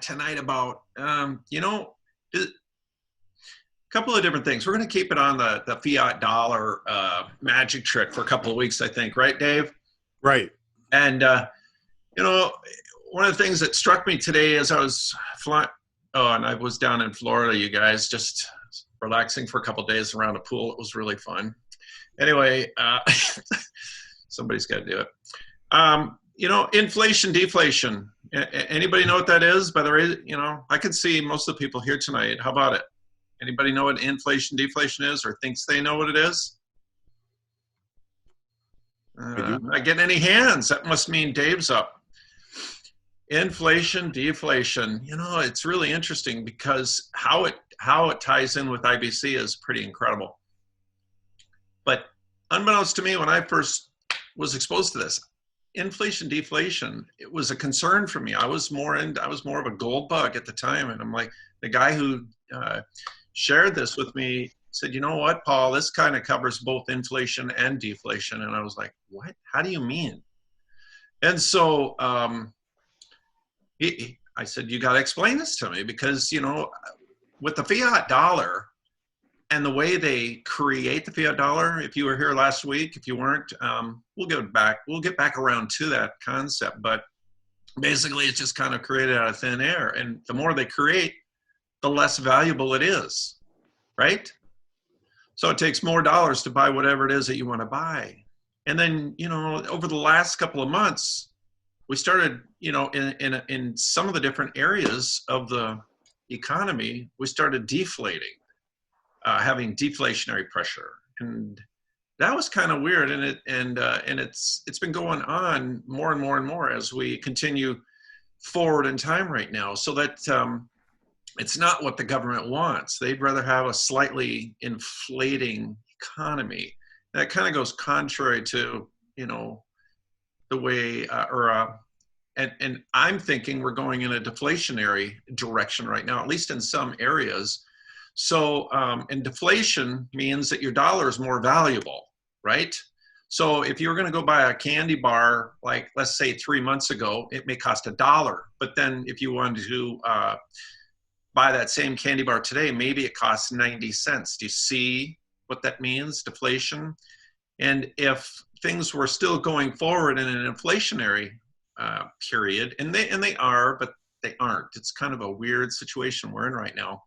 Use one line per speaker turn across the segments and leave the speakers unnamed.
tonight about, a couple of different things. We're going to keep it on the fiat dollar magic trick for a couple of weeks, I think. Right, Dave?
Right.
And, one of the things that struck me today as I was flying, and I was down in Florida, you guys, just relaxing for a couple of days around a pool. It was really fun. Anyway, somebody's got to do it. Inflation, deflation. Anybody know what that is? By the way, I can see most of the people here tonight. How about it? Anybody know what inflation, deflation is, or thinks they know what it is? I'm not getting any hands. That must mean Dave's up. Inflation, deflation. It's really interesting because how it ties in with IBC is pretty incredible. But unbeknownst to me, when I first was exposed to this, inflation, deflation, it was a concern for me. I was more of a gold bug at the time, and I'm like, the guy who shared this with me said, "You know what, Paul? This kind of covers both inflation and deflation." And I was like, "What? How do you mean?" And so I said, "You got to explain this to me because with the fiat dollar." And the way they create the fiat dollar, if you were here last week, if you weren't, we'll get back around to that concept. But basically, it's just kind of created out of thin air. And the more they create, the less valuable it is, right? So it takes more dollars to buy whatever it is that you want to buy. And then, over the last couple of months, we started, in some of the different areas of the economy, we started deflating. Having deflationary pressure, and that was kind of weird. And it's been going on more and more and more as we continue forward in time right now. So that it's not what the government wants. They'd rather have a slightly inflating economy. That kind of goes contrary to the way and I'm thinking we're going in a deflationary direction right now, at least in some areas. So, and deflation means that your dollar is more valuable, right? So if you're going to go buy a candy bar, like let's say 3 months ago, it may cost $1. But then if you wanted to buy that same candy bar today, maybe it costs 90 cents. Do you see what that means, deflation? And if things were still going forward in an inflationary period, and they are, but they aren't. It's kind of a weird situation we're in right now.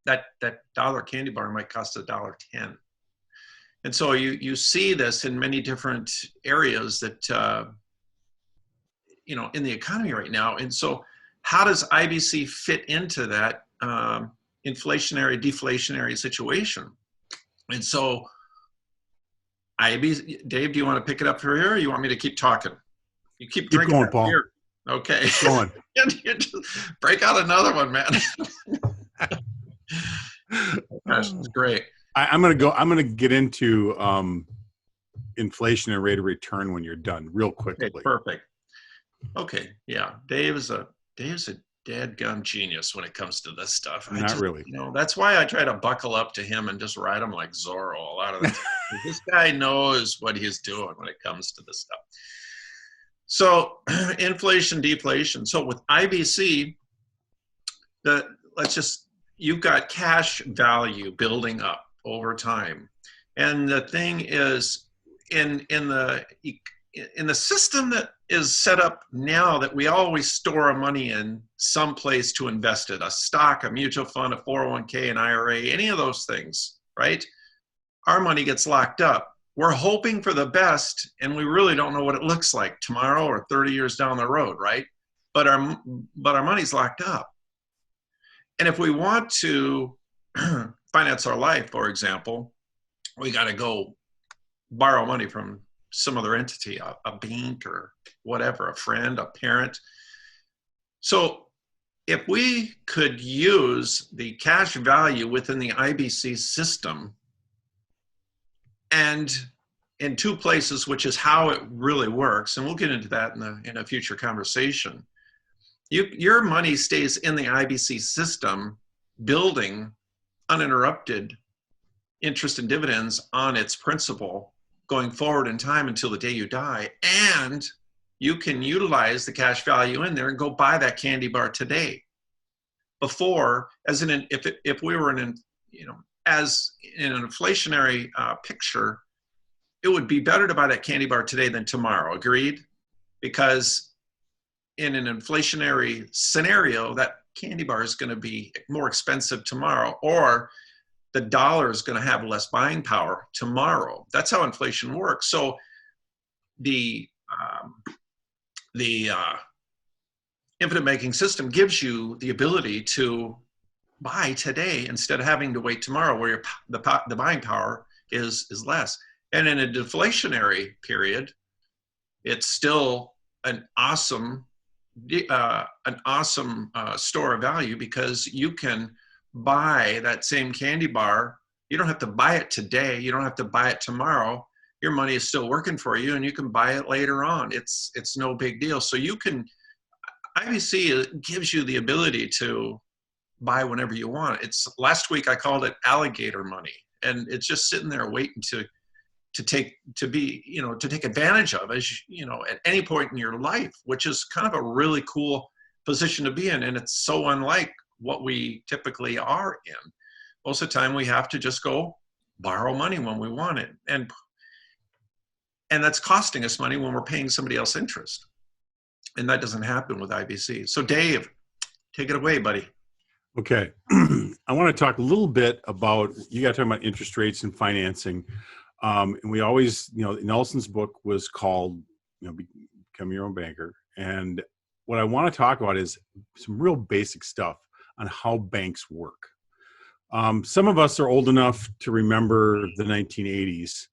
That dollar candy bar might cost $1.10. And so you see this in many different areas that, in the economy right now. And so how does IBC fit into that inflationary, deflationary situation? And so IBC, Dave, do you want to pick it up from here, or you want me to keep talking? You keep drinking
going, Paul.
beer. Okay.
Keep going.
You just break out another one, man. Gosh, that's great.
I'm gonna get into inflation and rate of return when you're done, real quickly.
Okay, perfect. Okay, yeah. Dave's a dadgum genius when it comes to this stuff.
Not really.
That's why I try to buckle up to him and just ride him like Zorro a lot of the time. This guy knows what he's doing when it comes to this stuff. So inflation, deflation. So with IBC, you've got cash value building up over time. And the thing is, in the system that is set up now, that we always store our money in some place to invest it, a stock, a mutual fund, a 401k, an IRA, any of those things, right? Our money gets locked up. We're hoping for the best, and we really don't know what it looks like tomorrow or 30 years down the road, right? But our money's locked up. And if we want to finance our life, for example, we got to go borrow money from some other entity, a bank or whatever, a friend, a parent. So if we could use the cash value within the IBC system, and in two places, which is how it really works, and we'll get into that in a future conversation, your money stays in the IBC system, building uninterrupted interest and dividends on its principal going forward in time until the day you die. And you can utilize the cash value in there and go buy that candy bar today. Before, if we were as in an inflationary picture, it would be better to buy that candy bar today than tomorrow. Agreed? Because in an inflationary scenario, that candy bar is going to be more expensive tomorrow, or the dollar is going to have less buying power tomorrow. That's how inflation works. So the infinite banking system gives you the ability to buy today instead of having to wait tomorrow, where the buying power is less. And in a deflationary period, it's still an awesome store of value, because you can buy that same candy bar. You don't have to buy it today. You don't have to buy it tomorrow. Your money is still working for you, and you can buy it later on. It's no big deal. So IBC gives you the ability to buy whenever you want. Last week I called it alligator money, and it's just sitting there waiting to take advantage of, as at any point in your life, which is kind of a really cool position to be in. And it's so unlike what we typically are in. Most of the time we have to just go borrow money when we want it. And that's costing us money when we're paying somebody else interest. And that doesn't happen with IBC. So Dave, take it away, buddy.
Okay. I want to talk a little bit about, you got to talk about interest rates and financing. And we always, Nelson's book was called, Become Your Own Banker. And what I want to talk about is some real basic stuff on how banks work. Some of us are old enough to remember the 1980s.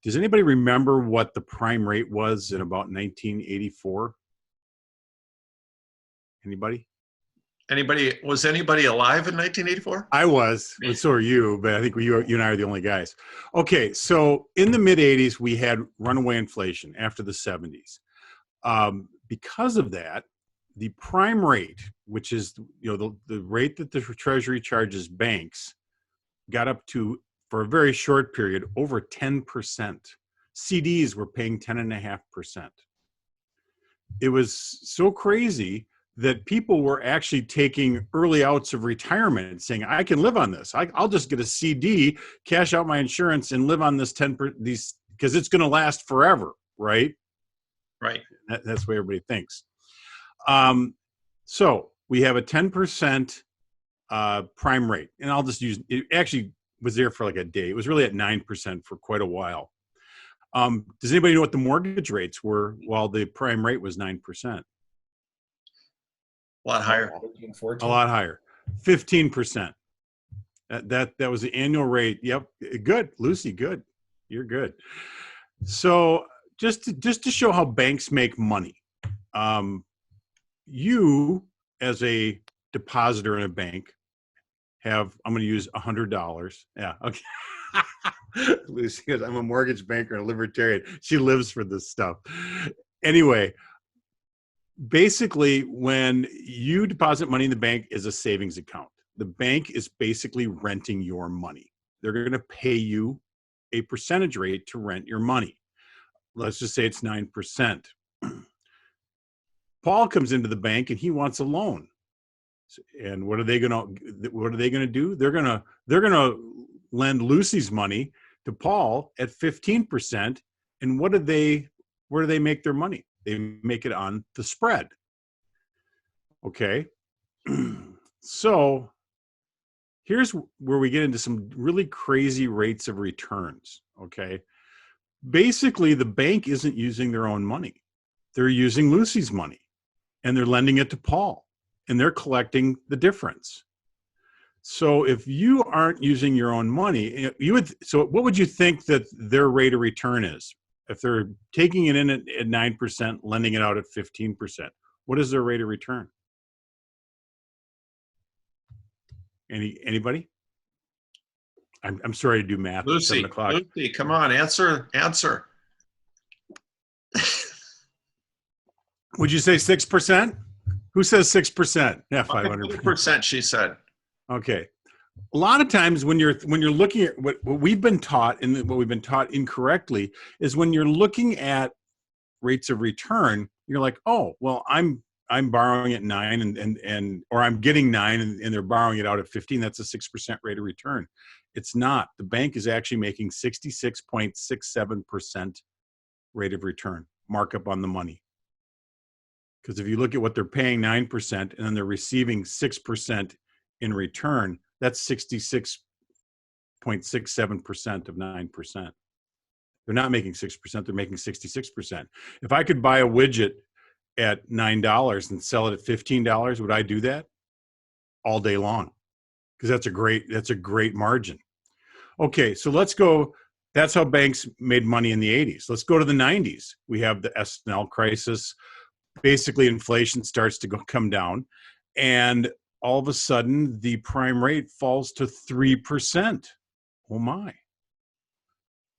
Does anybody remember what the prime rate was in about 1984? Anybody?
Was anybody alive in 1984?
I was, but so are you, but I think you and I are the only guys. Okay, so in the mid 80s, we had runaway inflation after the 70s. Because of that, the prime rate, which is the rate that the Treasury charges banks, got up to, for a very short period, over 10%. CDs were paying 10.5%. It was so crazy that people were actually taking early outs of retirement and saying, I can live on this. I'll just get a CD, cash out my insurance, and live on this because it's going to last forever, right?
Right.
That's what everybody thinks. So we have a 10% prime rate, and I'll just use it. Actually was there for like a day. It was really at 9% for quite a while. Does anybody know what the mortgage rates were while the prime rate was 9%?
A lot higher.
14.
A lot higher. 15%. That was the annual rate. Yep. Good. Lucy, good. You're good. So just to show how banks make money, you as a depositor in a bank I'm going to use $100. Yeah. Okay. Lucy goes, I'm a mortgage banker and a libertarian. She lives for this stuff. Anyway, basically, when you deposit money in the bank is a savings account. The bank is basically renting your money. They're going to pay you a percentage rate to rent your money. Let's just say it's 9%. Paul comes into the bank and he wants a loan. And what are they going to do? They're going to lend Lucy's money to Paul at 15%. And where do they make their money? They make it on the spread. Okay. So here's where we get into some really crazy rates of returns. Okay. Basically, the bank isn't using their own money. They're using Lucy's money, and they're lending it to Paul, and they're collecting the difference. So if you aren't using your own money, so what would you think that their rate of return is? If they're taking it in at 9%, lending it out at 15%, what is their rate of return? Anybody? I'm sorry to do math.
Lucy,
at 7 o'clock.
Lucy, come on, answer.
Would you say 6%? Who says 6%? Yeah, 500%.
She said.
Okay. A lot of times when you're looking at what we've been taught, and what we've been taught incorrectly, is when you're looking at rates of return, you're like, oh, well, I'm borrowing at 9 or I'm getting 9 and they're borrowing it out at 15. That's a 6% rate of return. It's not. The bank is actually making 66.67% rate of return markup on the money. Because if you look at what they're paying 9% and then they're receiving 6% in return, that's 66.67% of 9%. They're not making 6%, they're making 66%. If I could buy a widget at $9 and sell it at $15, would I do that? All day long. Because that's a great margin. Okay, so let's go. That's how banks made money in the 80s. Let's go to the 90s. We have the S&L crisis. Basically, inflation starts to come down, and all of a sudden, the prime rate falls to 3%. Oh my.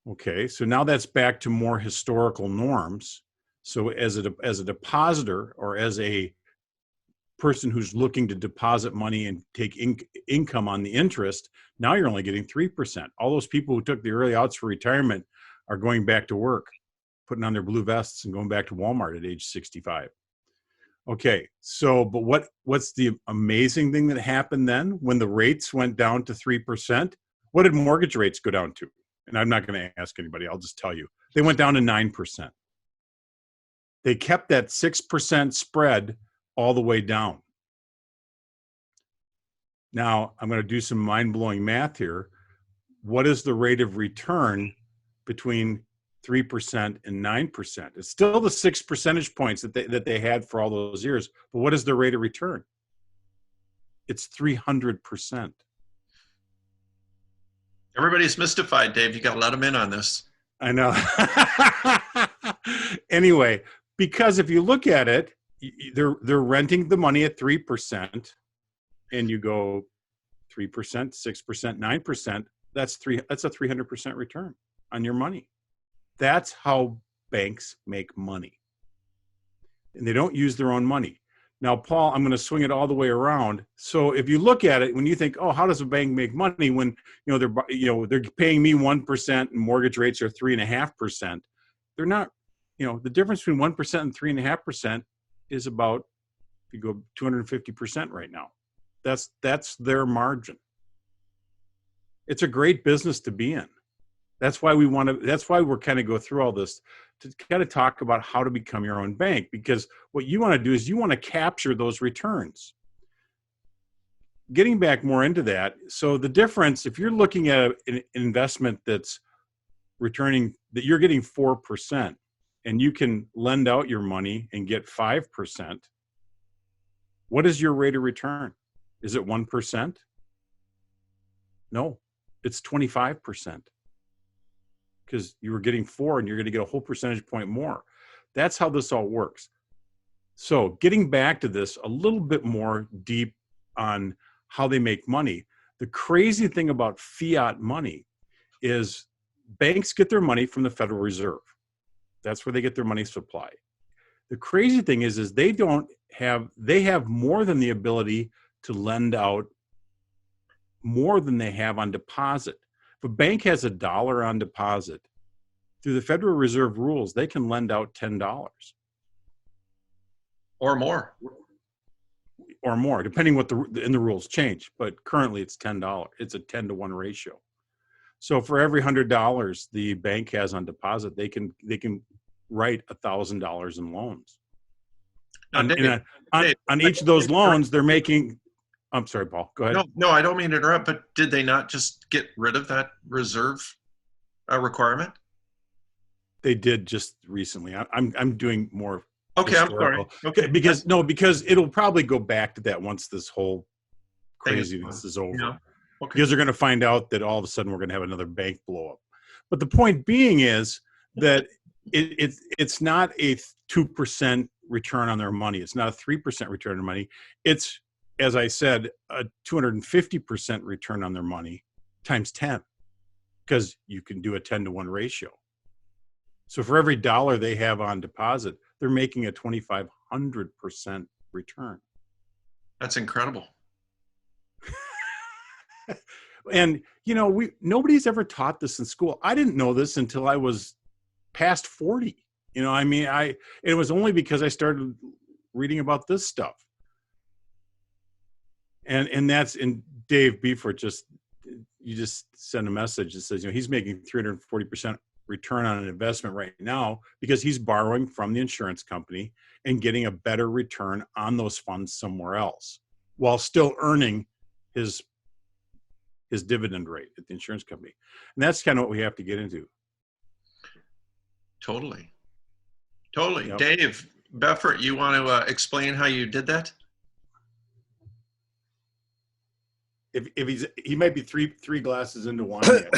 Okay, so now that's back to more historical norms. So as a depositor or as a person who's looking to deposit money and take income on the interest, now you're only getting 3%. All those people who took the early outs for retirement are going back to work, putting on their blue vests and going back to Walmart at age 65. Okay, so but what's the amazing thing that happened then when the rates went down to 3%? What did mortgage rates go down to? And I'm not going to ask anybody, I'll just tell you. They went down to 9%. They kept that 6% spread all the way down. Now, I'm going to do some mind-blowing math here. What is the rate of return between 3% and 9%? It's still the 6 percentage points that they had for all those years. But what is the rate of return? It's 300%.
Everybody's mystified, Dave. You got to let them in on this.
I know. Anyway, because if you look at it, they're renting the money at 3%, and you go 3%, 6%, 9%. That's a 300% return on your money. That's how banks make money, and they don't use their own money. Now, Paul, I'm going to swing it all the way around. So if you look at it, when you think, oh, how does a bank make money when they're paying me 1% and mortgage rates are 3.5%? They're not. The difference between 1% and 3.5% is about, if you go 250% right now. That's their margin. It's a great business to be in. That's why we're kind of go through all this to kind of talk about how to become your own bank, because what you want to do is you want to capture those returns. Getting back more into that. So the difference, if you're looking at an investment that's returning, that you're getting 4% and you can lend out your money and get 5%, what is your rate of return? Is it 1%? No, it's 25%. Because you were getting 4 and you're going to get a whole percentage point more. That's how this all works. So getting back to this a little bit more deep on how they make money, the crazy thing about fiat money is banks get their money from the Federal Reserve. That's where they get their money supply. The crazy thing is they have more than the ability to lend out more than they have on deposit. If a bank has $1 on deposit, through the Federal Reserve rules, they can lend out $10
or more,
depending what the rules change. But currently, it's $10. It's a 10-to-1 ratio. So for every $100 the bank has on deposit, they can write $1,000 in loans. On each of those loans, they're making. I'm sorry, Paul. Go ahead.
No, I don't mean to interrupt, but did they not just get rid of that reserve requirement?
They did just recently. I'm doing more.
Okay,
historical.
I'm sorry. Okay,
because it'll probably go back to that once this whole craziness is over. Yeah. Okay. Because they're going to find out that all of a sudden we're going to have another bank blow up. But the point being is that it's not a 2% return on their money. It's not a 3% return on money. It's, as I said, a 250% return on their money times 10, because you can do a 10-to-1 ratio. So for every $1 they have on deposit, they're making a 2,500% return.
That's incredible.
And, nobody's ever taught this in school. I didn't know this until I was past 40. You know, I mean, it was only because I started reading about this stuff. And Dave Beeford you just send a message that says, you know, he's making 340% return on an investment right now because he's borrowing from the insurance company and getting a better return on those funds somewhere else while still earning his dividend rate at the insurance company. And that's kind of what we have to get into.
Totally. Yep. Dave Beffert, you want to explain how you did that?
If he might be three glasses into wine yet.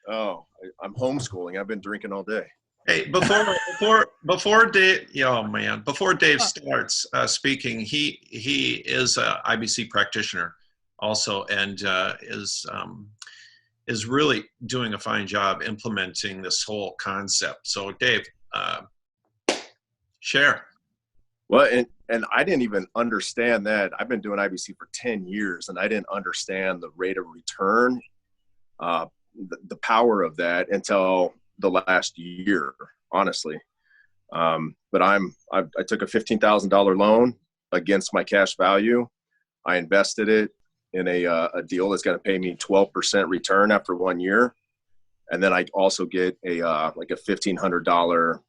Oh, I'm homeschooling. I've been drinking all day.
Hey, before Dave, before Dave starts speaking, he is a IBC practitioner also, and is really doing a fine job implementing this whole concept. So, Dave, share.
Well, and I didn't even understand that. I've been doing IBC for 10 years, and I didn't understand the rate of return, the power of that until the last year, honestly. But I took a $15,000 loan against my cash value. I invested it in a deal that's going to pay me 12% return after 1 year. And then I also get like a $1,500,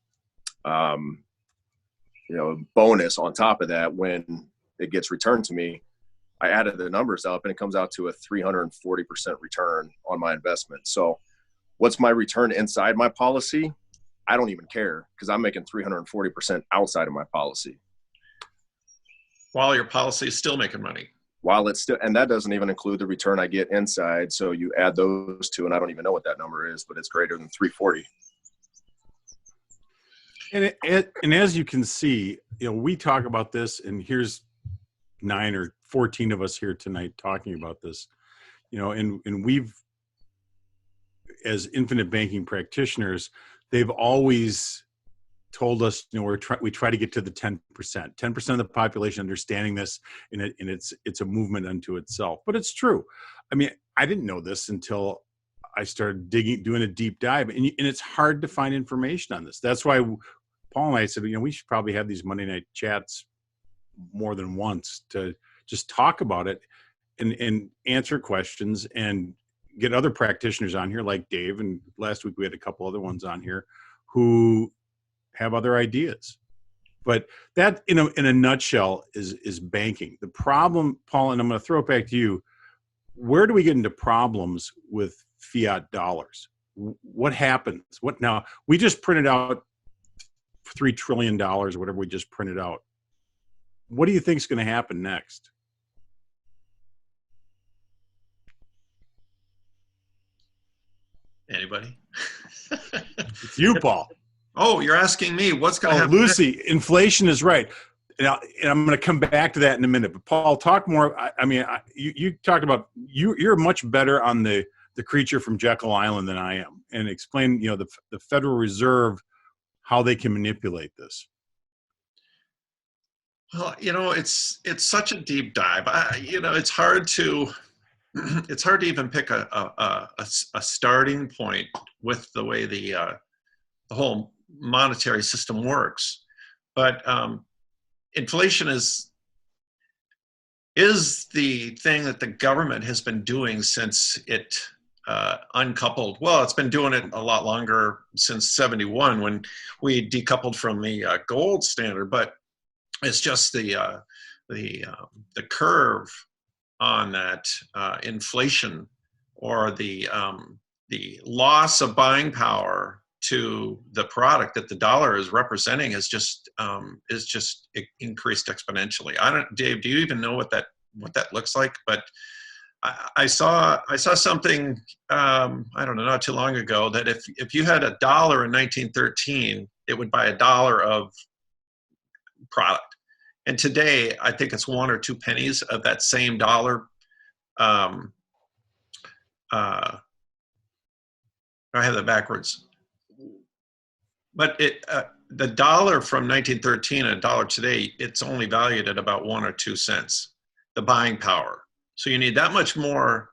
bonus on top of that when it gets returned to me. I added the numbers up and it comes out to a 340% return on my investment. So what's my return inside my policy? I don't even care because I'm making 340% outside of my policy.
While your policy is still making money.
And that doesn't even include the return I get inside. So you add those two, and I don't even know what that number is, but it's greater than 340.
And as you can see, you know, we talk about this, and here's 9 or 14 of us here tonight talking about this, you know, and we've, as infinite banking practitioners, they've always told us, you know, we try to get to the 10% of the population understanding this, and it's a movement unto itself. But it's true. I mean, I didn't know this until I started doing a deep dive, and it's hard to find information on this. That's why Paul and I said, you know, we should probably have these Monday night chats more than once to just talk about it and answer questions and get other practitioners on here like Dave. And last week we had a couple other ones on here who have other ideas. But that, in a nutshell, is banking. The problem, Paul, and I'm going to throw it back to you. Where do we get into problems with fiat dollars? What happens? Now, we just printed out $3 trillion, whatever we just printed out. What do you think is going to happen next?
Anybody?
It's you, Paul.
Oh, you're asking me what's going to happen?
Lucy, next? Inflation is right. And I'm going to come back to that in a minute. But Paul, talk more. You talked about you're much better on the creature from Jekyll Island than I am, and explain, you know, the Federal Reserve, how they can manipulate this.
Well, you know, it's such a deep dive. It's hard to even pick a starting point with the way the whole monetary system works. But inflation is the thing that the government has been doing since it uncoupled. Well, it's been doing it a lot longer, since '71 when we decoupled from the gold standard. But it's just the curve on that inflation, or the loss of buying power to the product that the dollar is representing is just increased exponentially. Dave, do you even know what that looks like? But I saw something I don't know, not too long ago, that if you had $1 in 1913, it would buy $1 of product. And today, I think it's 1 or 2 pennies of that same dollar. I have that backwards. But the dollar from 1913 and $1 today, it's only valued at about 1 or 2 cents, the buying power. So you need that much more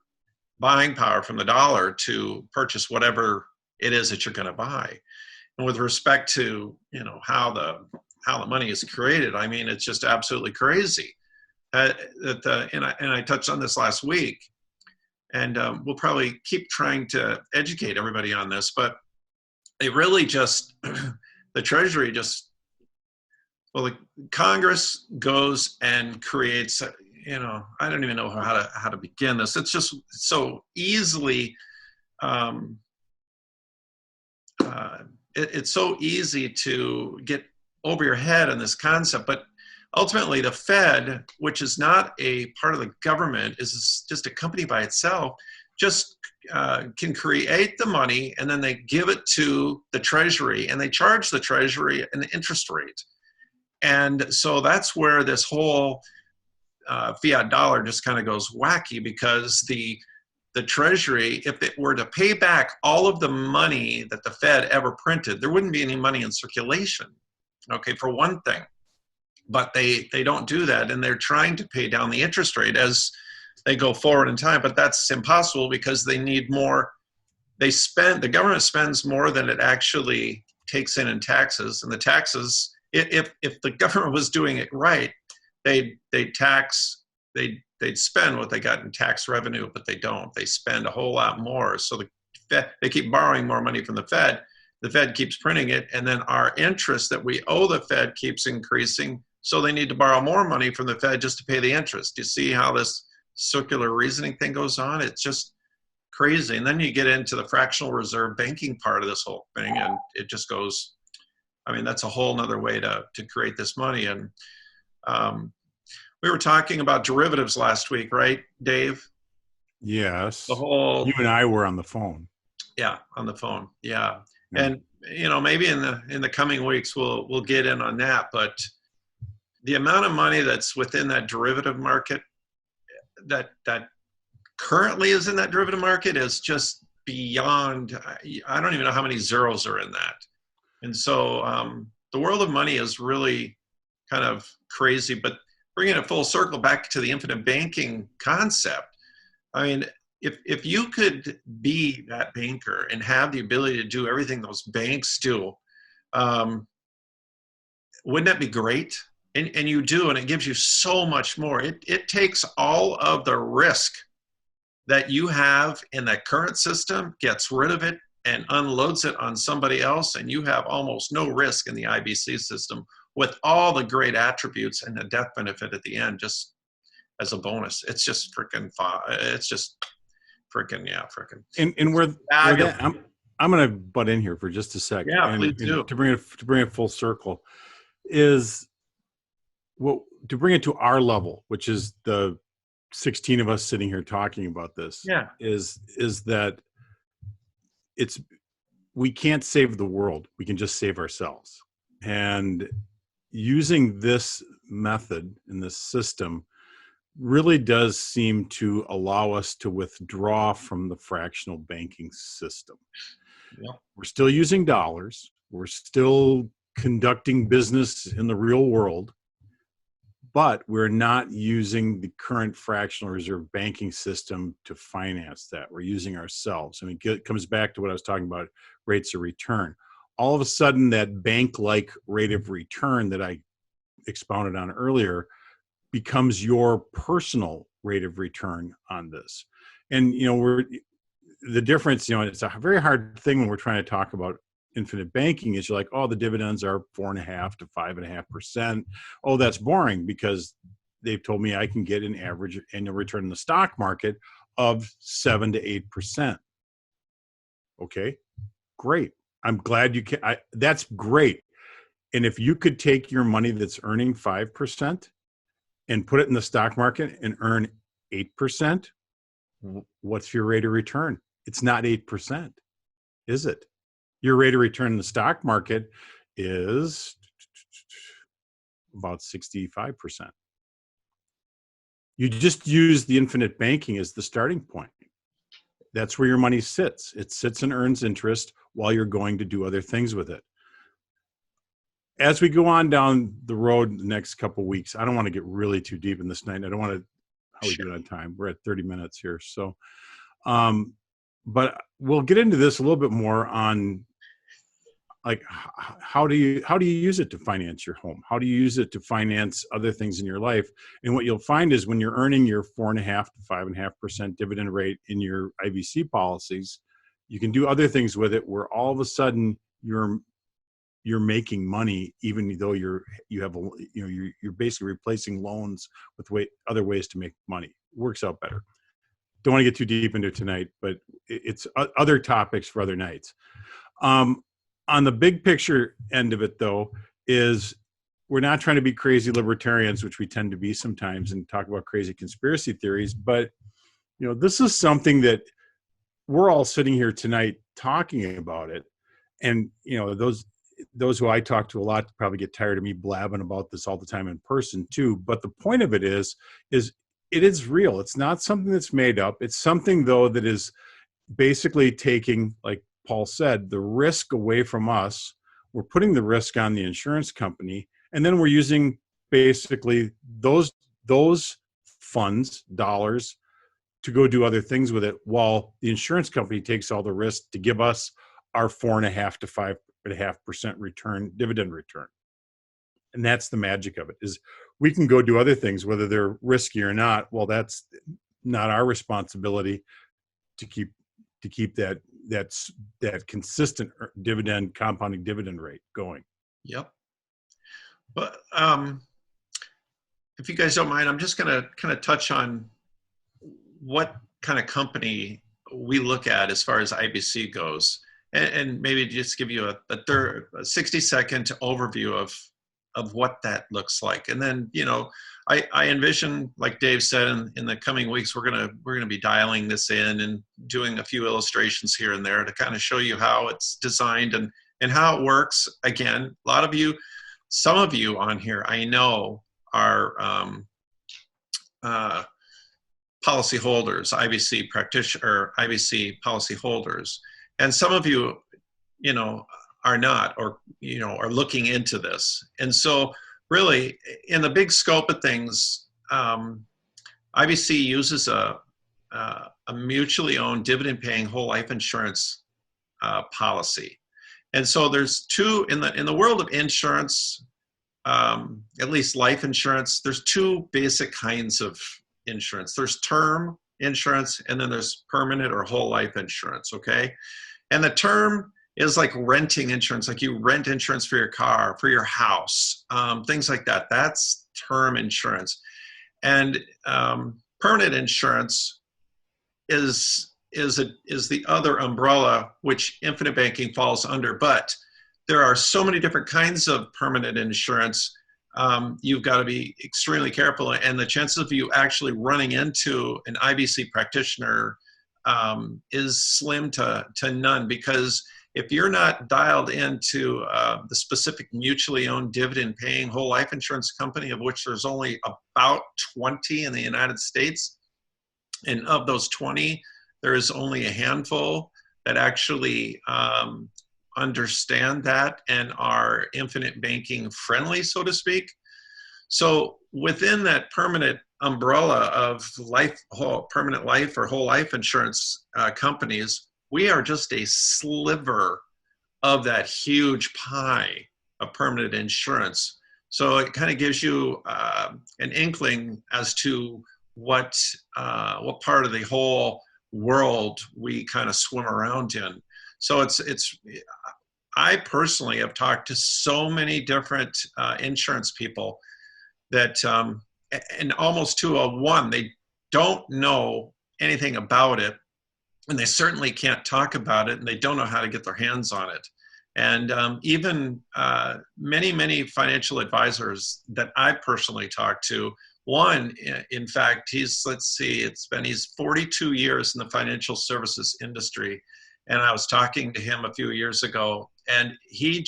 buying power from the dollar to purchase whatever it is that you're going to buy. And with respect to, how the money is created, I mean, it's just absolutely crazy. And I touched on this last week, and we'll probably keep trying to educate everybody on this, but it really just, the Treasury just, well, the Congress goes and creates, I don't even know how to begin this. It's just so easily, it's so easy to get over your head on this concept, but ultimately the Fed, which is not a part of the government, is just a company by itself, just can create the money, and then they give it to the Treasury, and they charge the Treasury an interest rate. And so that's where this whole fiat dollar just kind of goes wacky, because the Treasury, if it were to pay back all of the money that the Fed ever printed, there wouldn't be any money in circulation, okay, for one thing. But they don't do that, and they're trying to pay down the interest rate as they go forward in time, but that's impossible because they need more. The government spends more than it actually takes in taxes, and the taxes, if the government was doing it right, they'd spend what they got in tax revenue, but they don't. They spend a whole lot more. So they keep borrowing more money from the Fed. The Fed keeps printing it, and then our interest that we owe the Fed keeps increasing. So they need to borrow more money from the Fed just to pay the interest. You see how this circular reasoning thing goes on? It's just crazy. And then you get into the fractional reserve banking part of this whole thing, and it just goes, I mean, that's a whole nother way to create this money. And we were talking about derivatives last week, right, Dave?
Yes.
The whole,
you and I were on the phone.
Yeah, on the phone. Yeah. And maybe in the coming weeks we'll get in on that, but the amount of money that's within that derivative market, that currently is in that derivative market, is just beyond, I don't even know how many zeros are in that. And so the world of money is really kind of crazy, but bringing it full circle back to the infinite banking concept, I mean, if you could be that banker and have the ability to do everything those banks do, wouldn't that be great? And you do, and it gives you so much more. It takes all of the risk that you have in that current system, gets rid of it, and unloads it on somebody else, and you have almost no risk in the IBC system, with all the great attributes and the death benefit at the end, just as a bonus. It's just freaking,
And we're that, I'm going to butt in here for just a second.
Yeah, please do.
To bring it full circle, is to bring it to our level, which is the 16 of us sitting here talking about this.
Yeah,
is that we can't save the world. We can just save ourselves. And using this method and this system really does seem to allow us to withdraw from the fractional banking system.
Yeah.
We're still using dollars. We're still conducting business in the real world, but we're not using the current fractional reserve banking system to finance that. We're using ourselves. I mean, it comes back to what I was talking about, rates of return. All of a sudden, that bank-like rate of return that I expounded on earlier becomes your personal rate of return on this. And, the difference, it's a very hard thing when we're trying to talk about infinite banking, is you're like, oh, the dividends are 4.5% to 5.5%. Oh, that's boring, because they've told me I can get an average annual return in the stock market of 7 to 8%. Okay, great. I'm glad you can. That's great. And if you could take your money that's earning 5% and put it in the stock market and earn 8%, what's your rate of return? It's not 8%, is it? Your rate of return in the stock market is about 65%. You just use the infinite banking as the starting point. That's where your money sits. It sits and earns interest while you're going to do other things with it. As we go on down the road the next couple of weeks, I don't want to get really too deep in this night. I don't want to, how are we doing on time? We're at 30 minutes here. So but we'll get into this a little bit more on like how do you use it to finance your home? How do you use it to finance other things in your life? And what you'll find is when you're earning your 4.5 to 5.5% dividend rate in your IVC policies, you can do other things with it where all of a sudden you're making money, even though you're basically replacing loans with other ways to make money. It works out better. Don't want to get too deep into it tonight, but it's other topics for other nights. On the big picture end of it, though, is we're not trying to be crazy libertarians, which we tend to be sometimes, and talk about crazy conspiracy theories. But this is something that we're all sitting here tonight talking about it, and those who I talk to a lot probably get tired of me blabbing about this all the time in person too. But the point of it is it is real. It's not something that's made up. It's something, though, that is basically taking, like Paul said, the risk away from us. We're putting the risk on the insurance company, and then we're using basically those funds, dollars, to go do other things with it, while the insurance company takes all the risk to give us our 4.5 to 5.5% dividend return. And that's the magic of it, is we can go do other things, whether they're risky or not. Well, that's not our responsibility to keep that consistent compounding dividend rate going.
Yep. But if you guys don't mind, I'm just going to kind of touch on what kind of company we look at as far as IBC goes, and maybe just give you a 60-second overview of what that looks like. And then, I envision, like Dave said, in the coming weeks, we're gonna be dialing this in and doing a few illustrations here and there to kind of show you how it's designed and how it works. Again, some of you on here, I know, are policy holders, IBC practitioner, or IBC policy holders, and some of you, are not, or are looking into this. And so really, in the big scope of things, IBC uses a mutually owned dividend paying whole life insurance policy. And so there's two in the world of insurance, at least life insurance. There's two basic kinds of insurance. There's term insurance, and then there's permanent or whole life insurance. Okay, and the term is like renting insurance, like you rent insurance for your car, for your house, things like that. That's term insurance. And permanent insurance is the other umbrella which infinite banking falls under. But there are so many different kinds of permanent insurance. You've got to be extremely careful, and the chances of you actually running into an IBC practitioner is slim to none, because if you're not dialed into the specific mutually owned dividend paying whole life insurance company, of which there's only about 20 in the United States, and of those 20, there is only a handful that actually understand that and are infinite banking friendly, so to speak. So within that permanent umbrella of permanent life or whole life insurance companies, we are just a sliver of that huge pie of permanent insurance. So it kind of gives you an inkling as to what part of the whole world we kind of swim around in. So I personally have talked to so many different insurance people that, and almost to a one, they don't know anything about it, and they certainly can't talk about it, and they don't know how to get their hands on it. And even many financial advisors that I personally talked to, one, in fact, he's 42 years in the financial services industry. And I was talking to him a few years ago, and he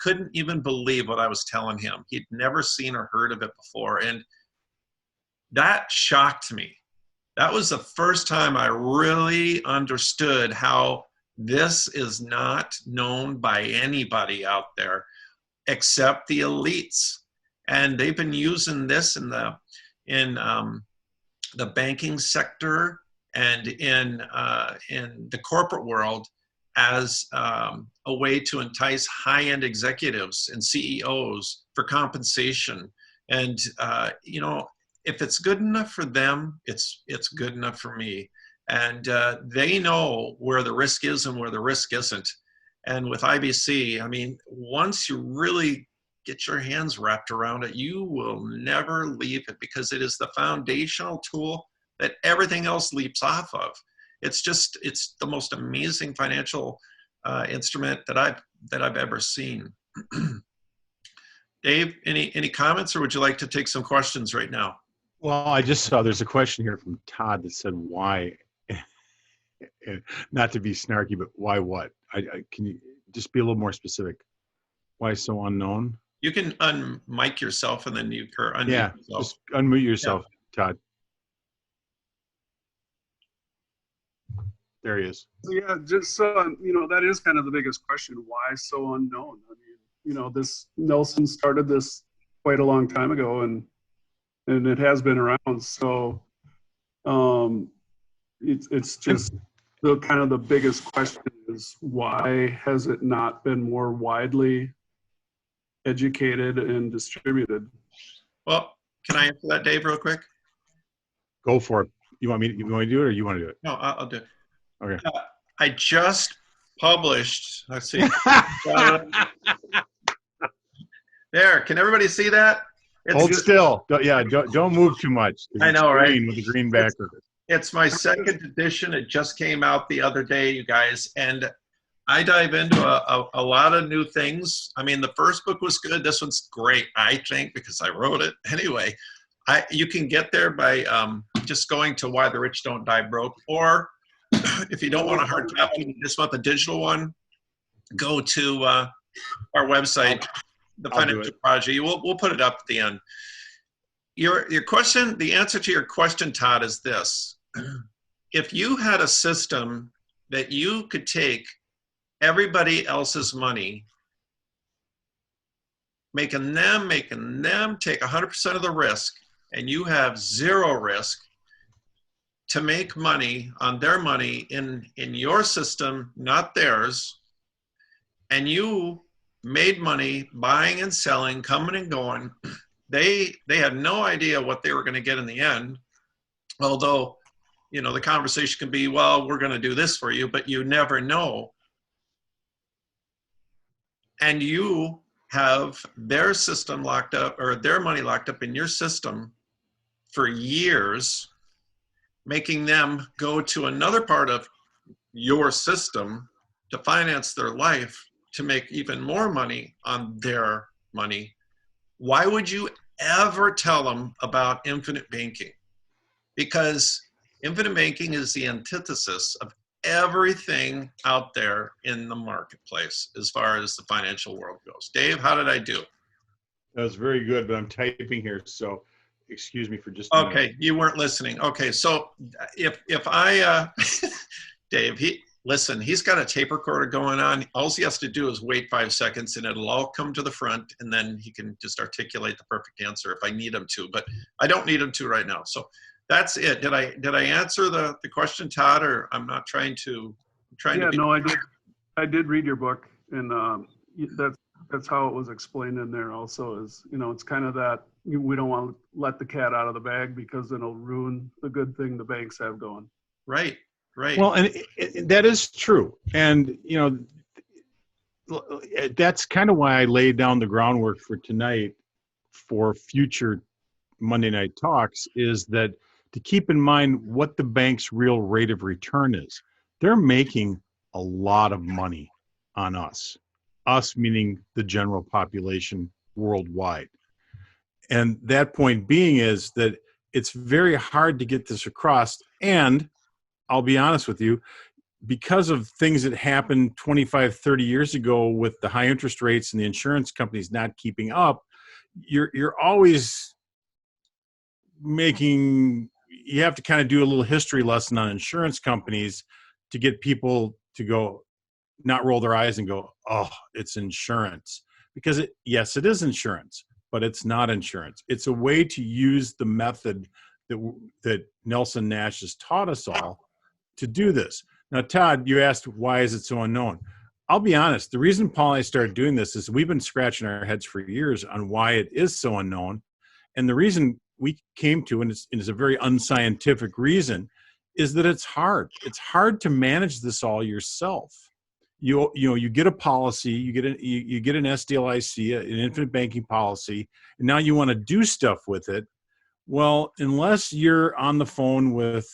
couldn't even believe what I was telling him. He'd never seen or heard of it before. And that shocked me. That was the first time I really understood how this is not known by anybody out there except the elites. And they've been using this in the banking sector and in the corporate world as a way to entice high-end executives and CEOs for compensation. And you know, if it's good enough for them, it's good enough for me. And they know where the risk is and where the risk isn't. And with IBC, I mean, once you really get your hands wrapped around it, you will never leave it, because it is the foundational tool that everything else leaps off of. It's the most amazing financial instrument that I've ever seen. Dave, any comments, or would you like to take some questions right now?
Well, I just saw there's a question here from Todd that said why, not to be snarky, but why what? Can you just be a little more specific? Why so unknown?
You can unmic yourself and then you unmute yourself.
Just unmute yourself, Todd. There he is.
Yeah, just that is kind of the biggest question. Why so unknown? I mean, this Nelson started this quite a long time ago, and it has been around. So it's just the kind of the biggest question is, why has it not been more widely educated and distributed?
Well, can I answer that, Dave, real quick?
Go for it. You want to do it, or you want to do it?
No, I'll do it.
Okay.
I just published, let's see. There, can everybody see that?
Hold still. Don't move too much.
I know, right?
With the green background.
It's my second edition. It just came out the other day, you guys. And I dive into a lot of new things. I mean, the first book was good. This one's great, I think, because I wrote it. Anyway, you can get there by just going to Why the Rich Don't Die Broke. Or if you don't want a hard copy, you just want the digital one, go to our website, the Financial Prodigy. We'll put it up at the end. Your question, the answer to your question, Todd, is this. If you had a system that you could take everybody else's money, making them take 100% of the risk, and you have zero risk to make money on their money in your system, not theirs, and you made money buying and selling, coming and going, they had no idea what they were going to get in the end. Although, the conversation can be, well, we're going to do this for you, but you never know. And you have their system locked up, or their money locked up in your system for years, making them go to another part of your system to finance their life, to make even more money on their money. Why would you ever tell them about infinite banking? Because infinite banking is the antithesis of everything out there in the marketplace as far as the financial world goes. Dave, how did I do?
That was very good, but I'm typing here, so excuse me for just a minute.
Okay, you weren't listening. Okay, so if I, Dave, he's got a tape recorder going on. All he has to do is wait 5 seconds and it'll all come to the front, and then he can just articulate the perfect answer if I need him to, but I don't need him to right now. So that's it. Did I answer the question, Todd, or I'm not trying to,
I did read your book, and that's how it was explained in there also, is, it's kind of that we don't want to let the cat out of the bag, because it'll ruin the good thing the banks have going.
Right.
Well, and that is true. And, that's kind of why I laid down the groundwork for tonight for future Monday night talks, is that to keep in mind what the bank's real rate of return is. They're making a lot of money on us meaning the general population worldwide. And that point being is that it's very hard to get this across. And I'll be honest with you, because of things that happened 25, 30 years ago with the high interest rates and the insurance companies not keeping up, you're always you have to kind of do a little history lesson on insurance companies to get people to go, not roll their eyes and go, oh, it's insurance. Because yes, it is insurance, but it's not insurance. It's a way to use the method that Nelson Nash has taught us all to do this. Now, Todd, you asked, why is it so unknown? I'll be honest. The reason Paul and I started doing this is we've been scratching our heads for years on why it is so unknown. And the reason we came to, and it's a very unscientific reason, is that it's hard. It's hard to manage this all yourself. You get a policy, you get an SDLIC, an infinite banking policy, and now you want to do stuff with it. Well, unless you're on the phone with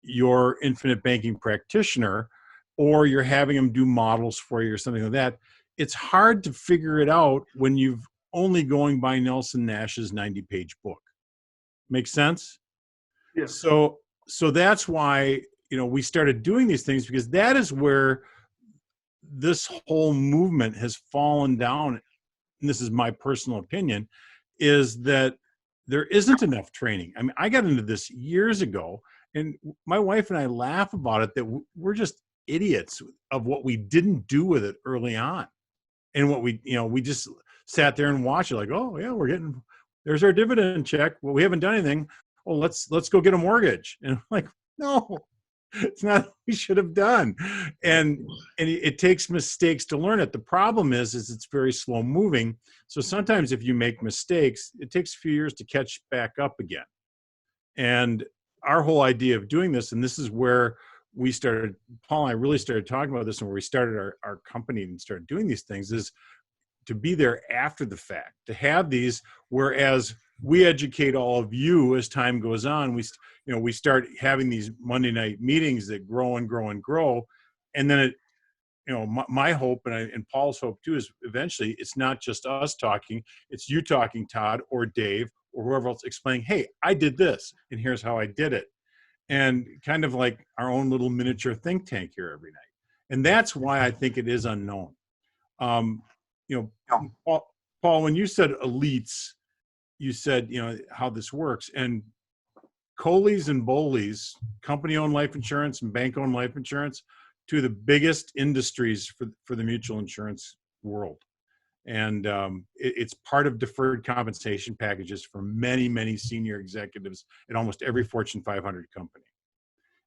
your infinite banking practitioner, or you're having them do models for you or something like that, it's hard to figure it out when you've only going by Nelson Nash's 90-page book. Make sense?
Yes.
So that's why, we started doing these things, because that is where this whole movement has fallen down. And this is my personal opinion, is that there isn't enough training. I mean, I got into this years ago, and my wife and I laugh about it, that we're just idiots of what we didn't do with it early on. And what we just sat there and watched it like, oh yeah, there's our dividend check. Well, we haven't done anything. Oh, let's go get a mortgage. And I'm like, no, it's not what we should have done. And it takes mistakes to learn it. The problem is it's very slow moving. So sometimes if you make mistakes, it takes a few years to catch back up again. And our whole idea of doing this, and this is where Paul and I really started talking about this, and where we started our company and started doing these things, is to be there after the fact, to have these, whereas we educate all of you as time goes on. We start having these Monday night meetings that grow and grow and grow. And then my hope and Paul's hope too, is eventually it's not just us talking, it's you talking, Todd or Dave or whoever else, explaining, hey, I did this and here's how I did it. And kind of like our own little miniature think tank here every night. And that's why I think it is unknown. Paul, when you said elites, you said, how this works. And Coleys and Bowleys, company-owned life insurance and bank-owned life insurance, two of the biggest industries for the mutual insurance world. And it's part of deferred compensation packages for many, many senior executives at almost every Fortune 500 company.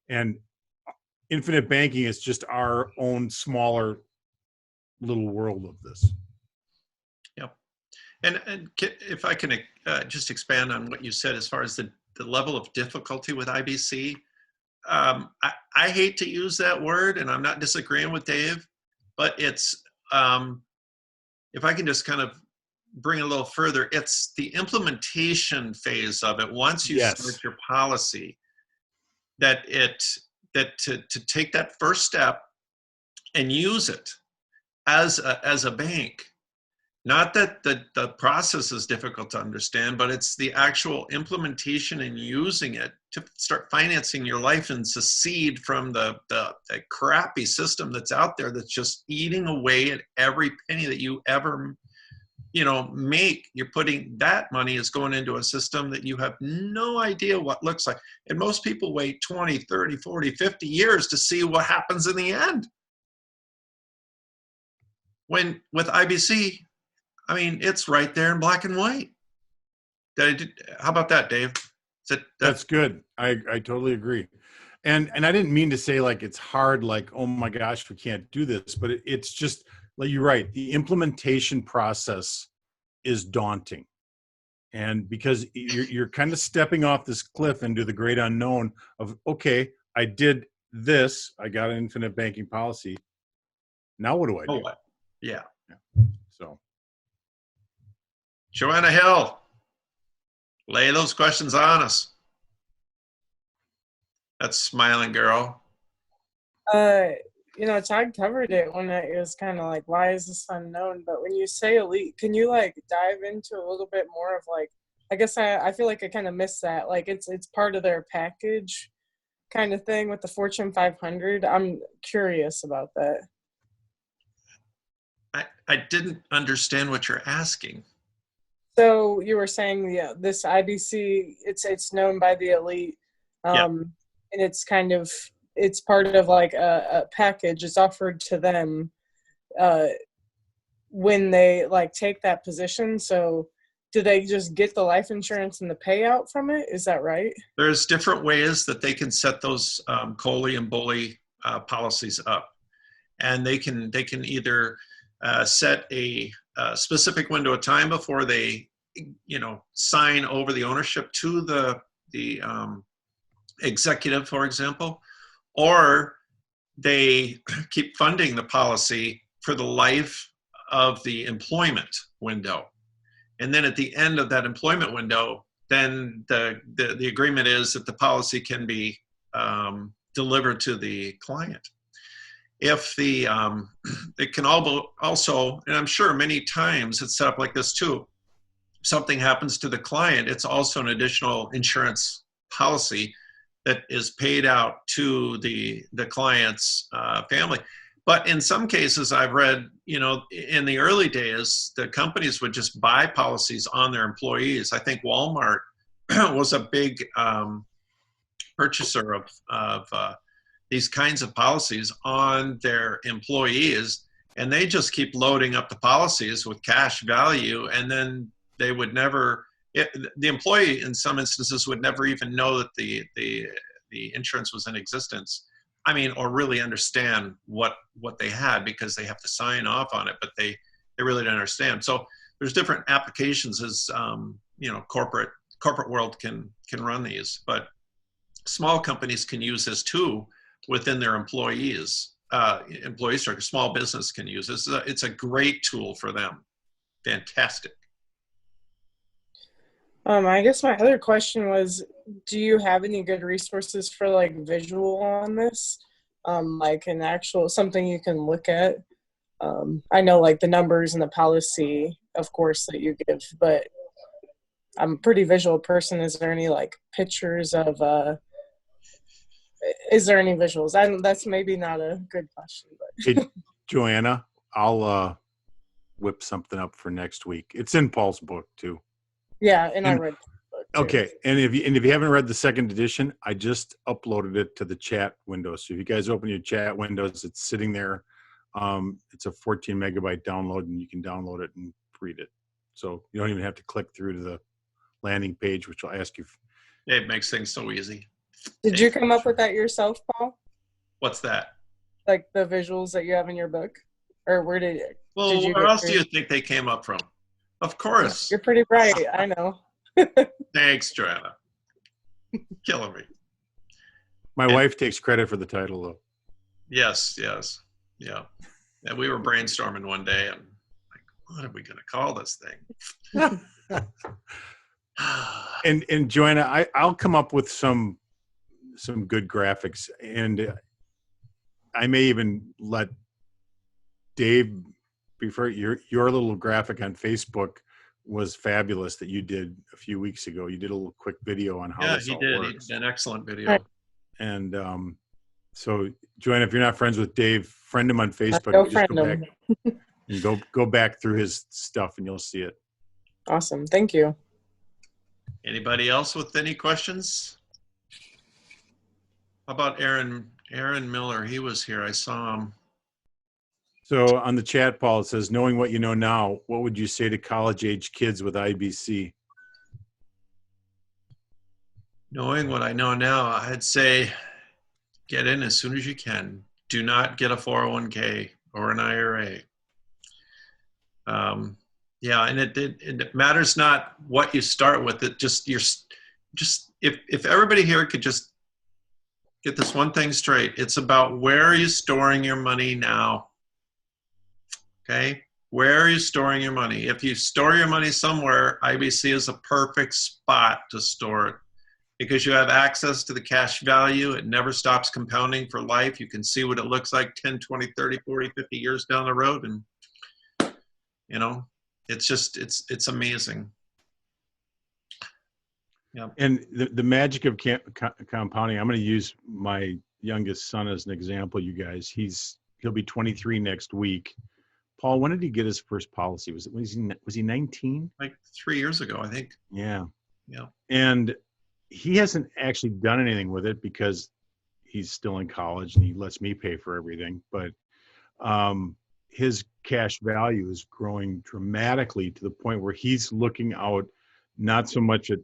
And infinite banking is just our own smaller little world of this.
Yep. And if I can just expand on what you said as far as the level of difficulty with IBC, I hate to use that word, and I'm not disagreeing with Dave, but it's, if I can just kind of bring it a little further, it's the implementation phase of it. Once you start your policy, that to take that first step and use it as a bank. Not that the process is difficult to understand, but it's the actual implementation and using it to start financing your life and secede from the crappy system that's out there that's just eating away at every penny that you ever make. You're putting that money is going into a system that you have no idea what looks like. And most people wait 20, 30, 40, 50 years to see what happens in the end. When with IBC, I mean, it's right there in black and white. How about that, Dave?
That's good. I totally agree. And I didn't mean to say like it's hard, like, oh my gosh, we can't do this, but it's just like, you're right. The implementation process is daunting. And because you're kind of stepping off this cliff into the great unknown of, okay, I did this, I got an infinite banking policy. Now what do I do?
Yeah.
So.
Joanna Hill, lay those questions on us. That's smiling girl.
Todd covered it when it was kind of like, why is this unknown? But when you say elite, can you like dive into a little bit more of like, I guess I feel like I kind of missed that. Like it's part of their package kind of thing with the Fortune 500. I'm curious about that.
I didn't understand what you're asking.
So you were saying, this IBC, it's known by the elite, and it's it's part of like a package. It's offered to them when they like take that position. So do they just get the life insurance and the payout from it? Is that right?
There's different ways that they can set those COLI and BOLI policies up, and they can either set a specific window of time before they, sign over the ownership to the executive, for example, or they keep funding the policy for the life of the employment window. And then at the end of that employment window, then the agreement is that the policy can be delivered to the client. If it can also, and I'm sure many times it's set up like this too, if something happens to the client, it's also an additional insurance policy that is paid out to the client's family. But in some cases I've read, in the early days, the companies would just buy policies on their employees. I think Walmart was a big purchaser of these kinds of policies on their employees, and they just keep loading up the policies with cash value, and then they would never, the employee in some instances would never even know that the insurance was in existence. I mean, or really understand what they had, because they have to sign off on it, but they really don't understand. So there's different applications as corporate world can run these, but small companies can use this too within their employees. Employee structure, small business can use this. It's a great tool for them. Fantastic.
I guess my other question was, do you have any good resources for like visual on this? Like an actual, something you can look at? I know like the numbers and the policy, of course, that you give, but I'm a pretty visual person. Is there any like pictures of, is there any visuals? That's maybe not a good question, but.
Hey, Joanna, I'll whip something up for next week. It's in Paul's book too.
Yeah, and I read the book too. Okay,
and if you haven't read the second edition, I just uploaded it to the chat window. So if you guys open your chat windows, it's sitting there. It's a 14 megabyte download, and you can download it and read it. So you don't even have to click through to the landing page, which will ask you.
It makes things so easy.
Did you come up with that yourself, Paul?
What's that?
Like the visuals that you have in your book? Or where did you
where else do you think they came up from? Of course.
You're pretty bright, I know.
Thanks, Joanna. Killing me.
My wife takes credit for the title, though.
Yes. Yeah. And we were brainstorming one day, and like, what are we going to call this thing?
and Joanna, I'll come up with some good graphics, and I may even let Dave, before your little graphic on Facebook was fabulous that you did a few weeks ago. You did a little quick video on how this all works.
He did an excellent video.
And so, Joanna, if you're not friends with Dave, friend him on Facebook. Go back through his stuff, and you'll see it.
Awesome. Thank you.
Anybody else with any questions? How about Aaron Miller? He was here. I saw him.
So on the chat, Paul, it says, knowing what you know now, what would you say to college-age kids with IBC?
Knowing what I know now, I'd say get in as soon as you can. Do not get a 401k or an IRA. And it matters not what you start with. It if everybody here could just get this one thing straight, it's about where are you storing your money now. Okay, where are you storing your money? If you store your money somewhere, IBC is a perfect spot to store it, because you have access to the cash value. It never stops compounding for life. You can see what it looks like 10, 20, 30, 40, 50 years down the road. And, it's amazing. Yeah.
And the magic of compounding, I'm going to use my youngest son as an example, you guys. He'll be 23 next week. Paul, when did he get his first policy? Was he 19?
Like 3 years ago, I think.
Yeah.
Yeah.
And he hasn't actually done anything with it because he's still in college and he lets me pay for everything. But his cash value is growing dramatically to the point where he's looking out not so much at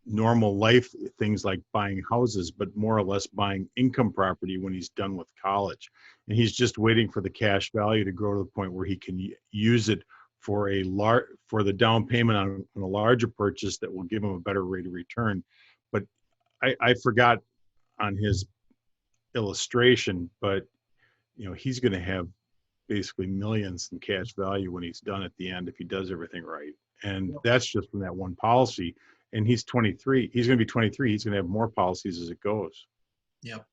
normal life things like buying houses, but more or less buying income property when he's done with college. And he's just waiting for the cash value to grow to the point where he can use it for the down payment on a larger purchase that will give him a better rate of return. But I forgot on his illustration, but he's going to have basically millions in cash value when he's done at the end if he does everything right. And that's just from that one policy. And he's 23. He's going to be 23. He's going to have more policies as it goes.
Yep.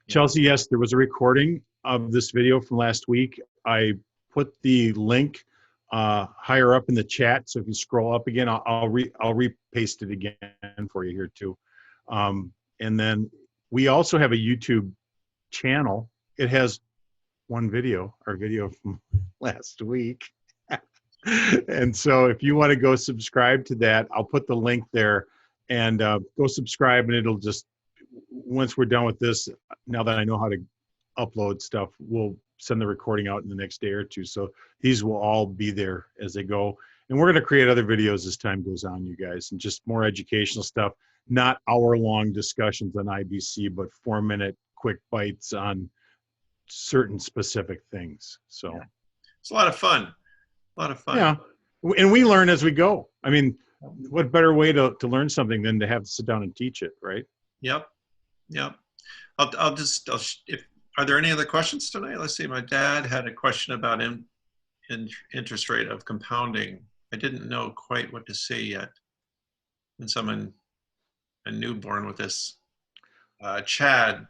Chelsea, yes, there was a recording of this video from last week. I put the link higher up in the chat. So if you scroll up again, I'll repaste it again for you here too. And then we also have a YouTube channel. It has one video, our video from last week. And so if you want to go subscribe to that, I'll put the link there, and go subscribe, and it'll just, once we're done with this, now that I know how to upload stuff, we'll send the recording out in the next day or two. So these will all be there as they go. And we're going to create other videos as time goes on, you guys, and just more educational stuff, not hour-long discussions on IBC, but 4-minute quick bites on certain specific things. So
it's a lot of fun. A lot of fun.
Yeah. And we learn as we go. I mean, what better way to learn something than to have to sit down and teach it, right?
Yep. Are there any other questions tonight? Let's see. My dad had a question about interest rate of compounding. I didn't know quite what to say yet. And someone, a newborn with this, Chad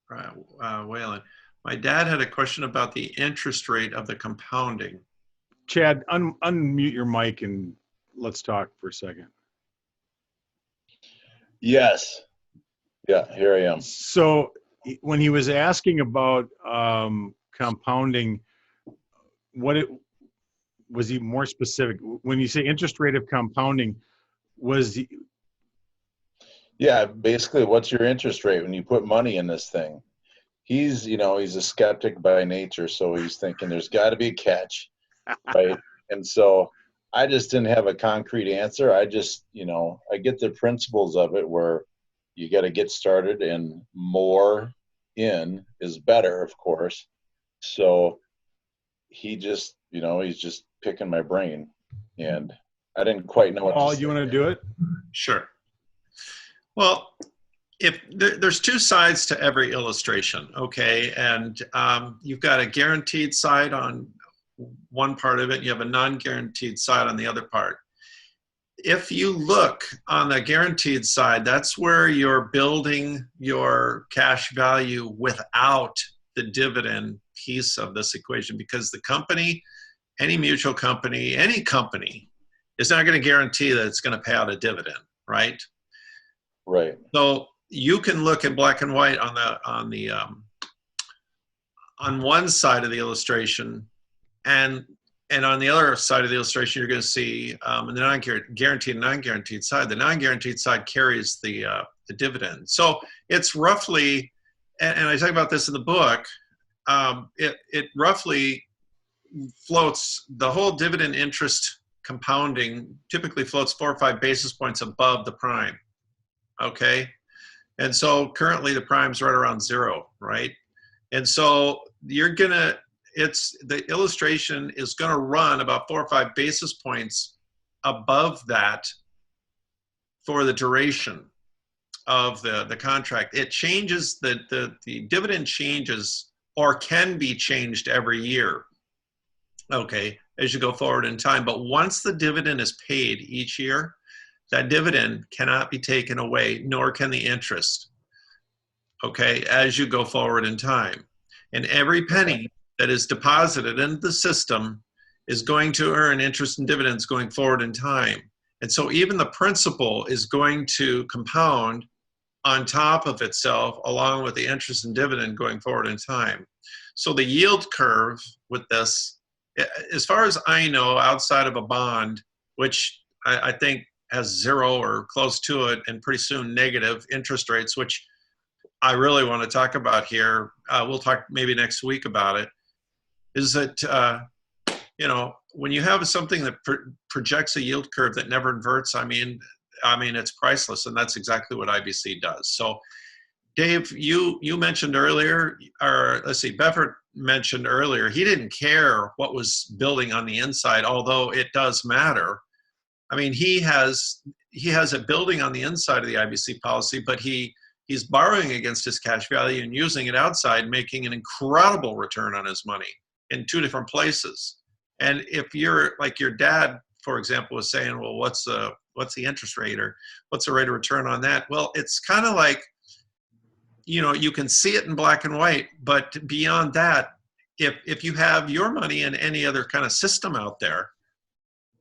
Whalen. My dad had a question about the interest rate of the compounding.
Chad, unmute your mic and let's talk for a second.
Yes. Yeah, here I am.
So when he was asking about compounding, was he more specific? When you say interest rate of compounding,
Yeah, basically, what's your interest rate when you put money in this thing? He's a skeptic by nature, so he's thinking there's got to be a catch. Right. And so I just didn't have a concrete answer. I just, I get the principles of it where you got to get started, and more in is better, of course. So he just, he's just picking my brain, and I didn't quite know what
Paul,
to say.
you want to do it?
Sure. Well, if there's two sides to every illustration, okay? And you've got a guaranteed side on one part of it, you have a non-guaranteed side on the other part. If you look on the guaranteed side, that's where you're building your cash value without the dividend piece of this equation, because the company, any mutual company, any company is not going to guarantee that it's going to pay out a dividend, right?
Right.
So you can look in black and white on one side of the illustration, and on the other side of the illustration, you're going to see the non-guaranteed and non-guaranteed side. The non-guaranteed side carries the dividend. So it's roughly, and I talk about this in the book, it roughly floats, the whole dividend interest compounding typically floats 4 or 5 basis points above the prime, okay? And so currently the prime's right around 0, right? And so the illustration is going to run about 4 or 5 basis points above that for the duration of the contract. It changes, the dividend changes or can be changed every year, okay, as you go forward in time. But once the dividend is paid each year, that dividend cannot be taken away, nor can the interest, okay, as you go forward in time. And every penny that is deposited into the system is going to earn interest and dividends going forward in time. And so even the principal is going to compound on top of itself along with the interest and dividend going forward in time. So the yield curve with this, as far as I know, outside of a bond, which I think has 0 or close to it, and pretty soon negative interest rates, which I really want to talk about here. We'll talk maybe next week about it. is that, when you have something that projects a yield curve that never inverts, I mean, it's priceless, and that's exactly what IBC does. So, Dave, you mentioned earlier, or let's see, Beffert mentioned earlier, he didn't care what was building on the inside, although it does matter. I mean, he has a building on the inside of the IBC policy, but he's borrowing against his cash value and using it outside, making an incredible return on his money in two different places. And if you're like your dad, for example, was saying, well, what's the interest rate, or what's the rate of return on that? Well, it's kind of like, you can see it in black and white, but beyond that, if you have your money in any other kind of system out there,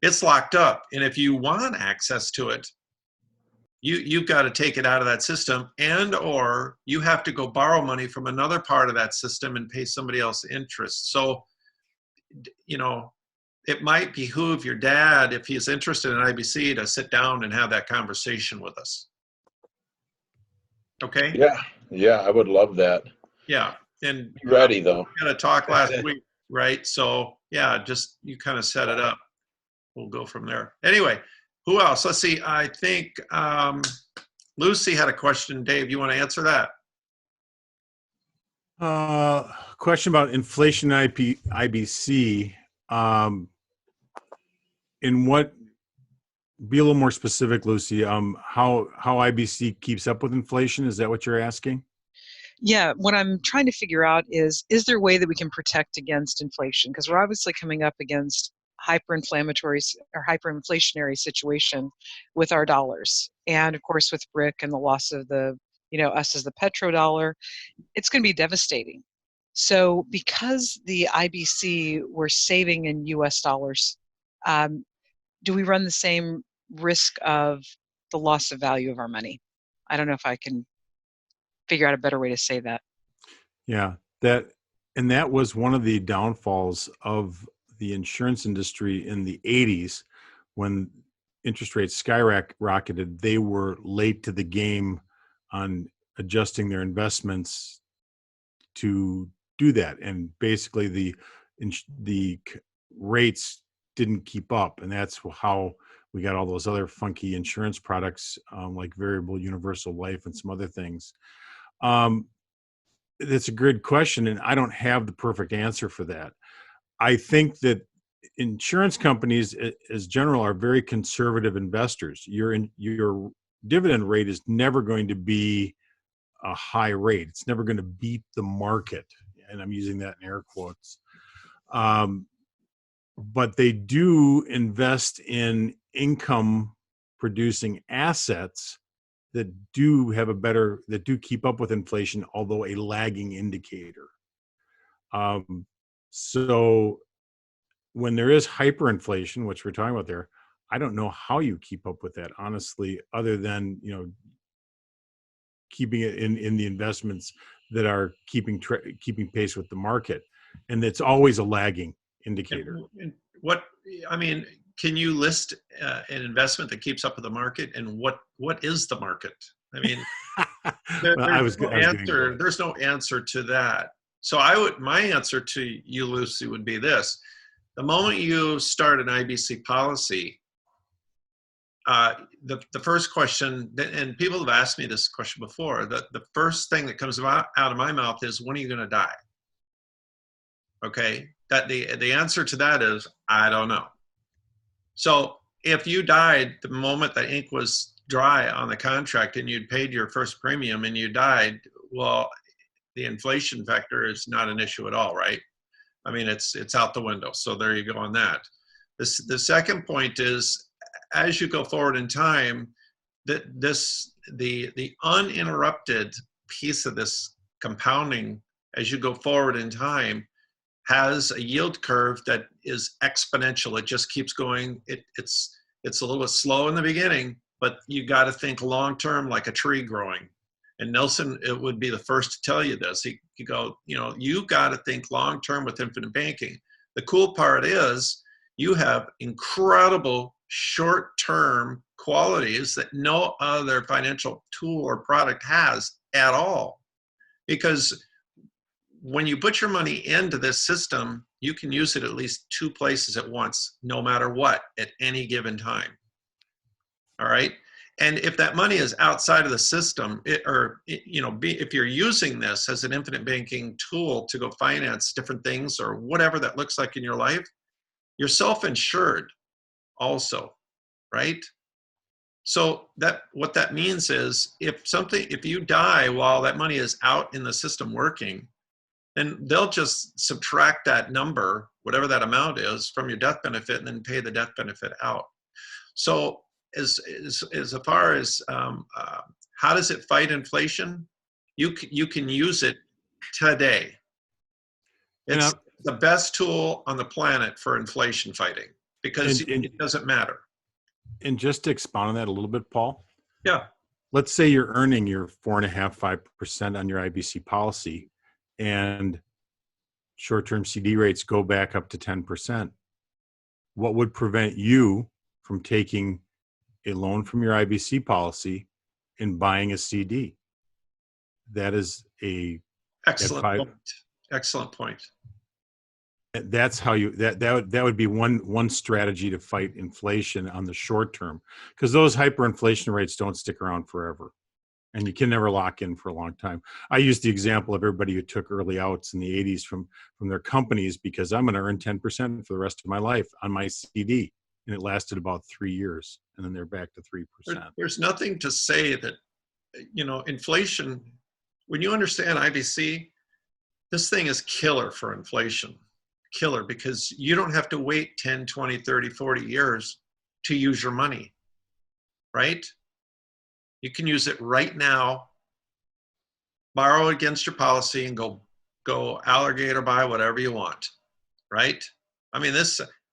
it's locked up. And if you want access to it, you've got to take it out of that system, or you have to go borrow money from another part of that system and pay somebody else interest. So, it might behoove your dad, if he's interested in IBC, to sit down and have that conversation with us. Okay?
Yeah, I would love that.
Yeah. And
Ready though.
We got to talk last week, right? So yeah, just you kind of set it up. We'll go from there. Anyway, who else? Let's see. I think Lucy had a question. Dave, you want to answer that?
Question about inflation IBC. Be a little more specific, Lucy. How IBC keeps up with inflation? Is that what you're asking?
Yeah, what I'm trying to figure out is there a way that we can protect against inflation? Because we're obviously coming up against hyperinflationary situation with our dollars. And of course, with BRIC and the loss of us as the petrodollar, it's going to be devastating. So because the IBC we're saving in US dollars, do we run the same risk of the loss of value of our money? I don't know if I can figure out a better way to say that.
Yeah, that was one of the downfalls of the insurance industry in the 80s when interest rates skyrocketed. They were late to the game on adjusting their investments to do that, and basically the rates didn't keep up, and that's how we got all those other funky insurance products like variable universal life and some other things. That's a good question, and I don't have the perfect answer for that. I think that insurance companies, as general, are very conservative investors. Your dividend rate is never going to be a high rate. It's never going to beat the market, and I'm using that in air quotes. But they do invest in income-producing assets that do keep up with inflation, although a lagging indicator. So when there is hyperinflation, which we're talking about there, I don't know how you keep up with that, honestly, other than keeping it in the investments that are keeping pace with the market, and it's always a lagging indicator.
Can you list an investment that keeps up with the market, and what is the market? I mean, there's no answer to that. So my answer to you, Lucy, would be this: the moment you start an IBC policy, the first question, and people have asked me this question before, the first thing that comes out of my mouth is, when are you going to die? Okay, that the answer to that is, I don't know. So if you died the moment the ink was dry on the contract and you'd paid your first premium and you died, well, the inflation factor is not an issue at all, right? I mean, it's out the window. So there you go on that. The second point is, as you go forward in time, the uninterrupted piece of this compounding as you go forward in time has a yield curve that is exponential. It just keeps going. It's a little bit slow in the beginning, but you got to think long term, like a tree growing. And Nelson, it would be the first to tell you this. He go, you got to think long term with infinite banking. The cool part is you have incredible short term qualities that no other financial tool or product has at all, because when you put your money into this system, you can use it at least 2 places at once, no matter what, at any given time. All right. And if that money is outside of the system, if you're using this as an infinite banking tool to go finance different things or whatever that looks like in your life, you're self-insured also, right? So what that means is if you die while that money is out in the system working, then they'll just subtract that number, whatever that amount is, from your death benefit and then pay the death benefit out. So as far as how does it fight inflation, you can use it today. It's the best tool on the planet for inflation fighting because it doesn't matter.
And just to expound on that a little bit, Paul.
Yeah.
Let's say you're earning your 4.5-5% on your IBC policy, and short-term CD rates go back up to 10%. What would prevent you from taking a loan from your IBC policy and buying a CD? That is a
excellent point. Excellent point.
That's how that would be one strategy to fight inflation on the short term, because those hyperinflation rates don't stick around forever, and you can never lock in for a long time. I use the example of everybody who took early outs in the 80s from their companies because I'm going to earn 10% for the rest of my life on my CD, and it lasted about 3 years, and then they're back to 3%.
There's nothing to say that inflation. When you understand IBC, this thing is killer for inflation. Killer, because you don't have to wait 10, 20, 30, 40 years to use your money, right? You can use it right now, borrow against your policy, and go alligator buy whatever you want, right? I mean,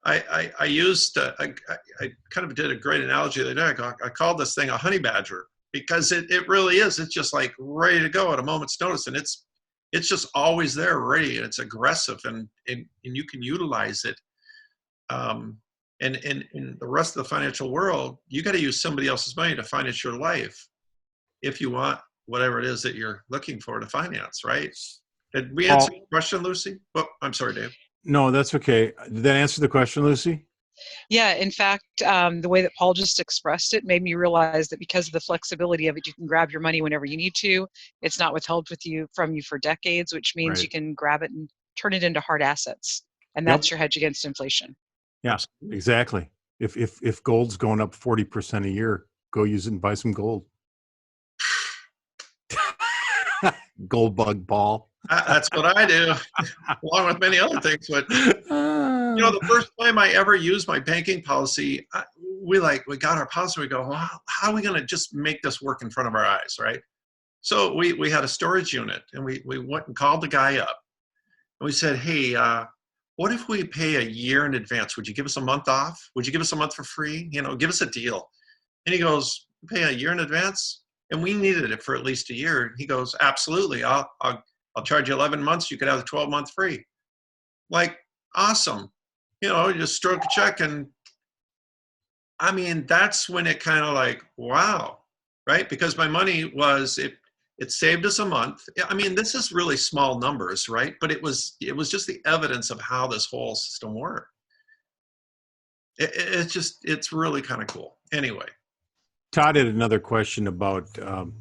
I kind of did a great analogy the other day. I called this thing a honey badger because it really is. It's just like ready to go at a moment's notice, and it's just always there, ready, and it's aggressive, and you can utilize it. And in the rest of the financial world, you got to use somebody else's money to finance your life if you want whatever it is that you're looking for to finance, right? Did we answer your question, Lucy? Oh, I'm sorry, Dave.
No, that's okay. Did that answer the question, Lucy?
Yeah, in fact, the way that Paul just expressed it made me realize that because of the flexibility of it, you can grab your money whenever you need to. It's not withheld from you for decades, which means you can grab it and turn it into hard assets. And that's your hedge against inflation.
Yeah, exactly. If gold's going up 40% a year, go use it and buy some gold. Gold bug, Paul.
That's what I do, along with many other things. But the first time I ever used my banking policy, we got our policy. We go, well, how are we going to just make this work in front of our eyes, right? So we had a storage unit, and we went and called the guy up, and we said, hey, what if we pay a year in advance? Would you give us a month off? Would you give us a month for free? Give us a deal. And he goes, pay a year in advance? And we needed it for at least a year. And he goes, absolutely. I'll charge you 11 months. You could have the 12 month free. Like, awesome. You just stroke a check. And I mean, that's when it kind of like, wow, right? Because my money it saved us a month. I mean, this is really small numbers, right? But it was just the evidence of how this whole system worked. It's really kind of cool. Anyway.
Todd had another question about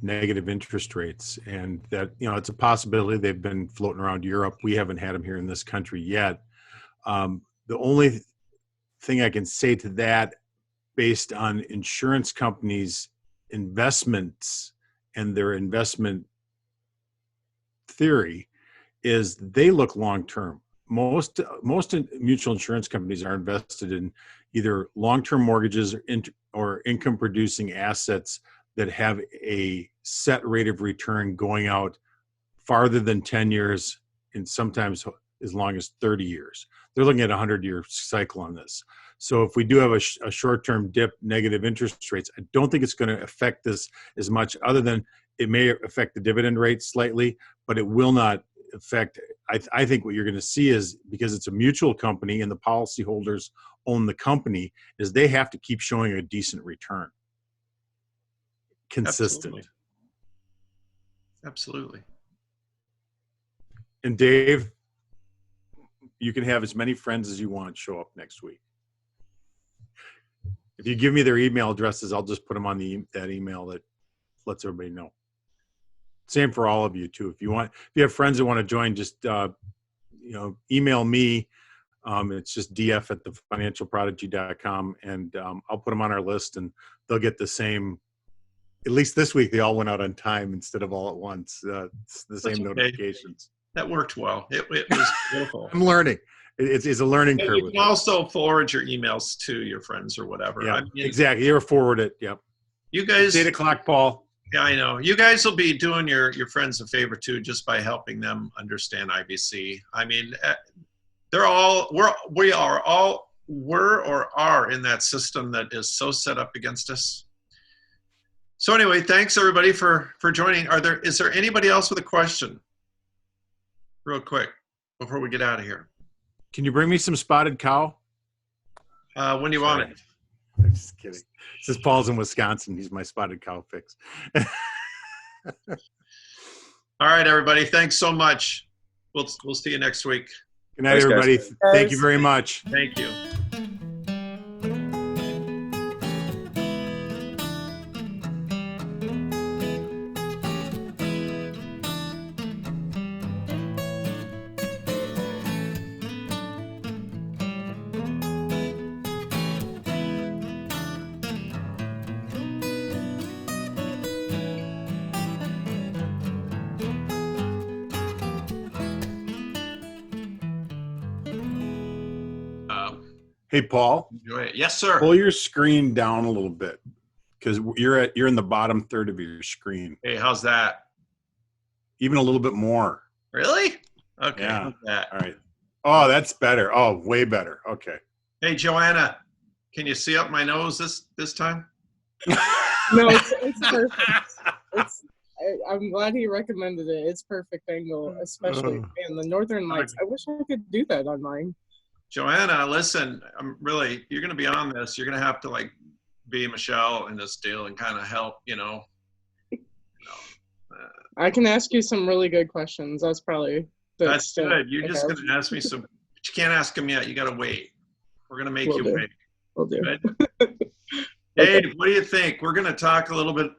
negative interest rates, and that, it's a possibility. They've been floating around Europe. We haven't had them here in this country yet. The only thing I can say to that, based on insurance companies' investments and their investment theory, is they look long-term. Most mutual insurance companies are invested in either long-term mortgages or income-producing assets that have a set rate of return going out farther than 10 years and sometimes as long as 30 years. They're looking at a 100-year cycle on this. So if we do have a short-term dip, negative interest rates, I don't think it's going to affect this as much, other than it may affect the dividend rate slightly, but it will not affect. I think what you're going to see is, because it's a mutual company and the policyholders own the company, is they have to keep showing a decent return. Consistent.
Absolutely.
And Dave, you can have as many friends as you want show up next week. If you give me their email addresses, I'll just put them on that email that lets everybody know. Same for all of you too. If you have friends that want to join, just email me. It's just df@thefinancialprodigy.com, and I'll put them on our list, and they'll get the same. At least this week, they all went out on time instead of all at once. It's the same notifications.
That worked well. It was beautiful.
I'm learning. It's a learning curve.
You can also forward your emails to your friends or whatever.
Yeah, exactly. You were forwarded. Yep.
You guys.
It's 8:00, Paul.
Yeah, I know. You guys will be doing your friends a favor too, just by helping them understand IBC. I mean, we are in that system that is so set up against us. So anyway, thanks everybody for joining. Is there anybody else with a question? Real quick, before we get out of here.
Can you bring me some spotted cow?
When do you want it?
I'm just kidding. This is Paul's in Wisconsin. He's my spotted cow fix.
All right, everybody. Thanks so much. We'll see you next week.
Good night, everybody. Thank you very much.
Thank you.
Hey, Paul.
Yes, sir.
Pull your screen down a little bit because you're in the bottom third of your screen.
Hey, how's that?
Even a little bit more.
Really? Okay.
Yeah.
How's that?
All right. Oh, that's better. Oh, way better. Okay.
Hey, Joanna, can you see up my nose this time?
No, it's perfect. I'm glad he recommended it. It's perfect angle, especially in the Northern Lights. I wish I could do that on mine.
Joanna, listen, you're going to be on this. You're going to have to be Michelle in this deal and kind of help,
I can ask you some really good questions. That's probably
that's good. You're just going to ask me some, but you can't ask them yet. You got to wait. We're going to make you wait.
We'll do.
Good? Dave, what do you think? We're going to talk a little bit